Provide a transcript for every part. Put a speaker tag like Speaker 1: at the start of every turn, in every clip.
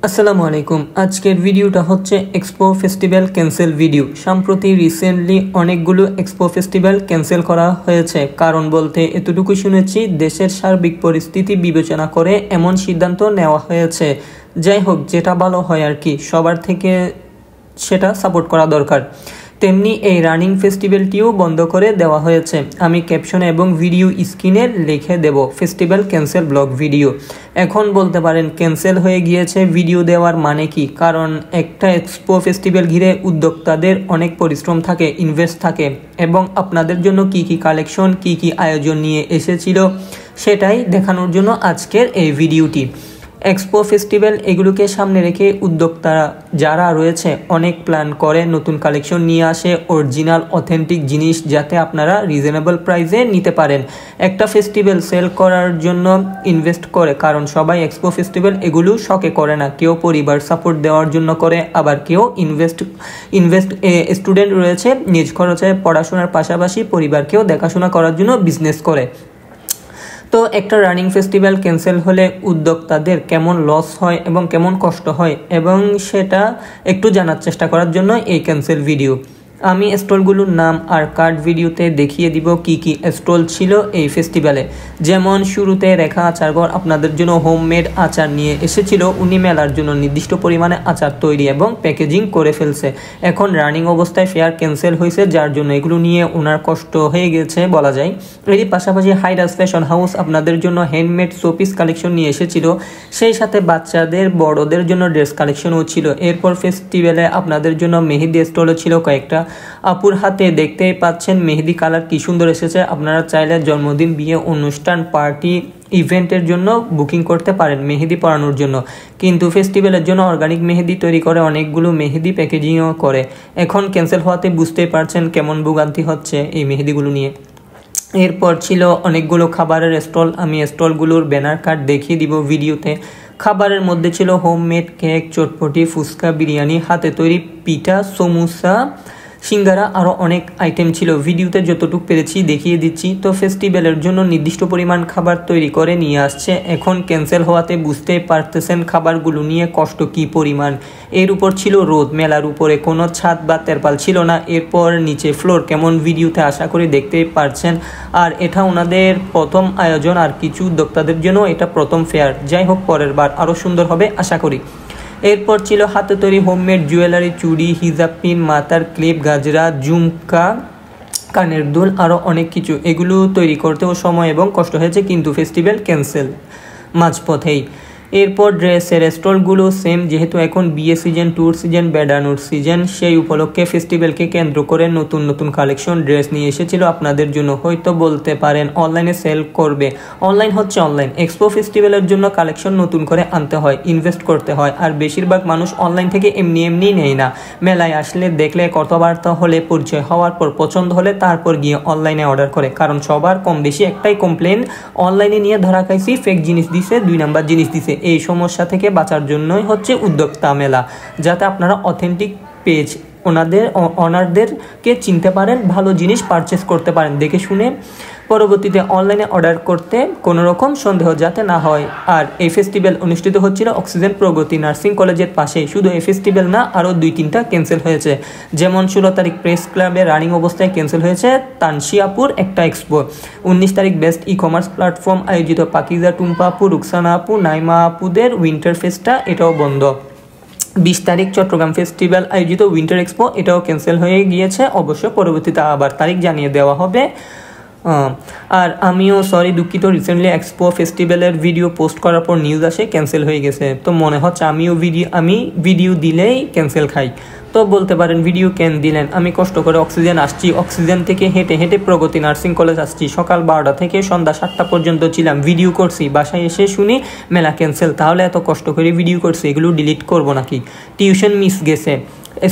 Speaker 1: আসসালামু আলাইকুম। আজকের ভিডিওটা হচ্ছে এক্সপো ফেস্টিভ্যাল ক্যান্সেল ভিডিও। সম্প্রতি রিসেন্টলি অনেকগুলো এক্সপো ফেস্টিভ্যাল ক্যান্সেল করা হয়েছে। কারণ বলতে এতটুকু শুনেছি, দেশের সার্বিক পরিস্থিতি বিবেচনা করে এমন সিদ্ধান্ত নেওয়া হয়েছে। যাই হোক, যেটা ভালো হয় আর কি, সবার থেকে সেটা সাপোর্ট করা দরকার। তেমনি এই রানিং ফেস্টিভ্যালটিও বন্ধ করে দেওয়া হয়েছে। আমি ক্যাপশনে এবং ভিডিও স্ক্রিনে লিখে দেব ফেস্টিভ্যাল ক্যান্সেল ব্লগ ভিডিও। এখন বলতে পারেন ক্যান্সেল হয়ে গিয়েছে, ভিডিও দেওয়ার মানে কি? কারণ একটা এক্সপো ফেস্টিভ্যাল ঘিরে উদ্যোক্তাদের অনেক পরিশ্রম থাকে, ইনভেস্ট থাকে, এবং আপনাদের জন্য কি কি কালেকশন, কি কি আয়োজন নিয়ে এসেছিল সেটাই দেখানোর জন্য আজকের এই ভিডিওটি। এক্সপো ফেস্টিভ্যাল এগুলোকে সামনে রেখে উদ্যোক্তারা যারা রয়েছে অনেক প্ল্যান করে, নতুন কালেকশন নিয়ে আসে, অরিজিনাল অথেন্টিক জিনিস যাতে আপনারা রিজনেবল প্রাইসে নিতে পারেন। একটা ফেস্টিভ্যাল সেল করার জন্য ইনভেস্ট করে, কারণ সবাই এক্সপো ফেস্টিভ্যাল এগুলো শখে করে না। কেউ পরিবার সাপোর্ট দেওয়ার জন্য করে, আবার কেউ ইনভেস্ট স্টুডেন্ট রয়েছে নিজ খরচে পড়াশোনার পাশাপাশি পরিবারকেও দেখাশোনা করার জন্য বিজনেস করে। তো একটা রানিং ফেস্টিভ্যাল ক্যান্সেল হলে উদ্যোক্তাদের কেমন লস হয় এবং কেমন কষ্ট হয়, এবং সেটা একটু জানার চেষ্টা করার জন্য এই ক্যান্সেল ভিডিও। আমি স্টলগুলোর নাম আর কার্ড ভিডিওতে দেখিয়ে দিব কি কি স্টল ছিল এই ফেস্টিভ্যালে। যেমন শুরুতে রেখা আচারঘর আপনাদের জন্য হোমমেড আচার নিয়ে এসেছিল। উনি মেলার জন্য নির্দিষ্ট পরিমাণে আচার তৈরি এবং প্যাকেজিং করে ফেলছে। এখন রানিং অবস্থায় ফেয়ার ক্যান্সেল হয়েছে, যার জন্য এগুলো নিয়ে ওনার কষ্ট হয়ে গেছে বলা যায়। এরই পাশাপাশি হাইরাস ফ্যাশন হাউস আপনাদের জন্য হ্যান্ডমেড শোপিস কালেকশন নিয়ে এসেছিল, সেই সাথে বাচ্চাদের বড়দের জন্য ড্রেস কালেকশনও ছিল। এরপর ফেস্টিভ্যালে আপনাদের জন্য মেহেদি স্টলও ছিল কয়েকটা। আপুর হাতে দেখতেই পাচ্ছেন মেহেদি কালার কি সুন্দর এসেছে। আপনারা চাইলে জন্মদিন, বিয়ে অনুষ্ঠান, পার্টি ইভেন্টের জন্য বুকিং করতে পারেন মেহেদি পরানোর জন্য। কিন্তু ফেস্টিভ্যালের জন্য অর্গানিক মেহেদি তৈরি করে, অনেকগুলো মেহেদি প্যাকেজিংও করে। এখন ক্যান্সেল হওয়াতে বুঝতেই পারছেন কেমন ভোগান্তি হচ্ছে এই মেহেদিগুলো নিয়ে। এরপর ছিল অনেকগুলো খাবারের স্টল। আমি স্টলগুলোর ব্যানার কার্ড দেখিয়ে দিব ভিডিওতে। খাবারের মধ্যে ছিল হোমমেড কেক, চটপটি, ফুচকা, বিরিয়ানি, হাতে তৈরি পিঠা, সমোসা, সিঙ্গারা, আরও অনেক আইটেম ছিল। ভিডিওতে যতটুকু পেরেছি দেখিয়ে দিচ্ছি। তো ফেস্টিভ্যালের জন্য নির্দিষ্ট পরিমাণ খাবার তৈরি করে নিয়ে আসছে। এখন ক্যান্সেল হওয়াতে বুঝতেই পারতেছেন খাবারগুলো নিয়ে কষ্ট কি পরিমাণ। এর উপর ছিল রোদ, মেলার উপরে কোনো ছাদ বা তেরপাল ছিল না। এরপর নিচে ফ্লোর কেমন ভিডিওতে আশা করি দেখতেই পারছেন। আর এটা ওনাদের প্রথম আয়োজন, আর কিছু উদ্যোক্তাদের জন্য এটা প্রথম ফেয়ার। যাই হোক, পরের বার আরও সুন্দর হবে আশা করি। এরপর ছিল হাতে তৈরি হোমমেড জুয়েলারি, চুড়ি, হিজাব পিন, মাথার ক্লিপ, গাজরা, ঝুমকা, কানের দুল, আরও অনেক কিছু। এগুলো তৈরি করতেও সময় এবং কষ্ট হয়েছে, কিন্তু ফেস্টিভ্যাল ক্যান্সেল মাঝপথেই। এরপর ড্রেসের স্টলগুলো সেম, যেহেতু এখন বিয়ে সিজন, ট্যুর সিজন, বেড়ানোর সিজন, সেই উপলক্ষে ফেস্টিভ্যালকে কেন্দ্র করে নতুন নতুন কালেকশন ড্রেস নিয়ে এসেছিল আপনাদের জন্য। হয়তো বলতে পারেন অনলাইনে সেল করবে। অনলাইন হচ্ছে অনলাইন, এক্সপো ফেস্টিভ্যালের জন্য কালেকশন নতুন করে আনতে হয়, ইনভেস্ট করতে হয়। আর বেশিরভাগ মানুষ অনলাইন থেকে এমনি নেয় না। মেলায় আসলে দেখলে, কথাবার্তা হলে, পরিচয় হওয়ার পর পছন্দ হলে তারপর গিয়ে অনলাইনে অর্ডার করে। কারণ সবার কম বেশি একটাই কমপ্লেন, অনলাইনে নিয়ে ধরা খাইছি, ফেক জিনিস দিছে, 2 নাম্বার জিনিস দিছে। এই সমস্যা থেকে বাঁচার জন্যই হচ্ছে উদ্যোক্তা মেলা, যাতে আপনারা অথেন্টিক পেজ অনারদেরকে চিনতে পারেন, ভালো জিনিস পারচেস করতে পারেন দেখে শুনে, পরবর্তীতে অনলাইনে অর্ডার করতে কোনো রকম সন্দেহ যাতে না হয়। আর এই ফেস্টিভ্যাল অনুষ্ঠিত হচ্ছিল অক্সিজেন প্রগতি নার্সিং কলেজের পাশে। শুধু এই ফেস্টিভ্যাল না, আরও 2-3টা ক্যান্সেল হয়েছে। যেমন 16 তারিখ প্রেস ক্লাবে রানিং অবস্থায় ক্যান্সেল হয়েছে তানসিয়াপুর একটা এক্সপো। 19 তারিখ বেস্ট ই কমার্স প্ল্যাটফর্ম আয়োজিত পাকিজা, টুম্পা আপু, রুকসানা আপু, নাইমা আপুদের উইন্টার ফেস্টটা, এটাও বন্ধ। 20 তারিখ চট্টগ্রাম ফেস্টিভ্যাল আয়োজিত উইন্টার এক্সপো, এটাও ক্যান্সেল হয়ে গিয়েছে। অবশ্য পরবর্তীতে আবার তারিখ জানিয়ে দেওয়া হবে। আর আমিও দুঃখিত, রিসেন্টলি এক্সপো ফেস্টিভ্যালের ভিডিও পোস্ট করার পর নিউজ আসে ক্যান্সেল হয়ে গেছে। তো মনে হচ্ছে আমি ভিডিও দিলেই ক্যান্সেল খাই। তো বলতে পারেন ভিডিও কেন দিলেন? আমি কষ্ট করে অক্সিজেন আসছি, অক্সিজেন থেকে হেঁটে হেঁটে প্রগতি নার্সিং কলেজ আসছি, সকাল 12টা থেকে সন্ধ্যা 7টা পর্যন্ত ছিলাম, ভিডিও করছি, বাসায় এসে শুনি মেলা ক্যান্সেল। তাহলে এত কষ্ট করে ভিডিও করছি, এগুলো ডিলিট করবো নাকি? টিউশন মিস গেছে,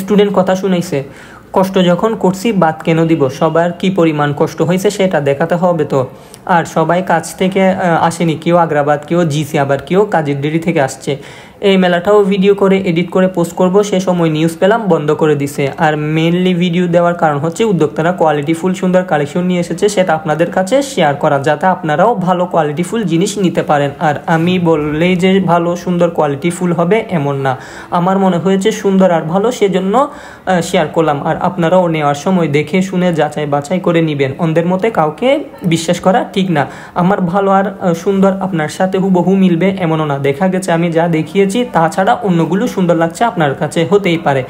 Speaker 1: স্টুডেন্ট কথা শুনাইছে, কষ্ট যখন করছি বাদ কেন দিব? সবার কি পরিমাণ কষ্ট হয়েছে সেটা দেখাতে হবে তো। আর সবাই কাজ থেকে আসেনি, কেউ আগ্রাবাদ, কেউ জিসি, আবার কেউ কাজের ডেরি থেকে আসছে। এই মেলাটাও ভিডিও করে এডিট করে পোস্ট করব, সে সময় নিউজ পেলাম বন্ধ করে দিছে। আর মেইনলি ভিডিও দেওয়ার কারণ হচ্ছে উদ্যোক্তারা কোয়ালিটিফুল সুন্দর কালেকশন নিয়ে এসেছে, সেটা আপনাদের কাছে শেয়ার করা, যাতে আপনারাও ভালো কোয়ালিটিফুল জিনিস নিতে পারেন। আর আমি বললেই যে ভালো সুন্দর কোয়ালিটিফুল হবে এমন না, আমার মনে হয়েছে সুন্দর আর ভালো, সেজন্য শেয়ার করলাম। আর আপনারাও নেওয়ার সময় দেখে শুনে যাচাই বাছাই করে নেবেন, অন্যদের মতে কাউকে বিশ্বাস করা ঠিক না। আমার ভালো আর সুন্দর আপনার সাথে হুবহু মিলবে এমনও না, দেখা গেছে আমি যা দেখিয়েছি তাছাড়া অন্যগুলো সুন্দর লাগছে আপনার কাছে, হতেই পারে।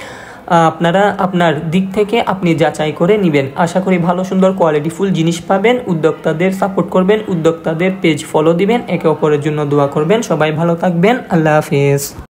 Speaker 1: আপনারা আপনার দিক থেকে আপনি যাচাই করে নেবেন। আশা করি ভালো সুন্দর কোয়ালিটিফুল জিনিস পাবেন। উদ্যোক্তাদের সাপোর্ট করবেন, উদ্যোক্তাদের পেজ ফলো দিবেন, একে অপরের জন্য দোয়া করবেন। সবাই ভালো থাকবেন, আল্লাহ হাফেজ।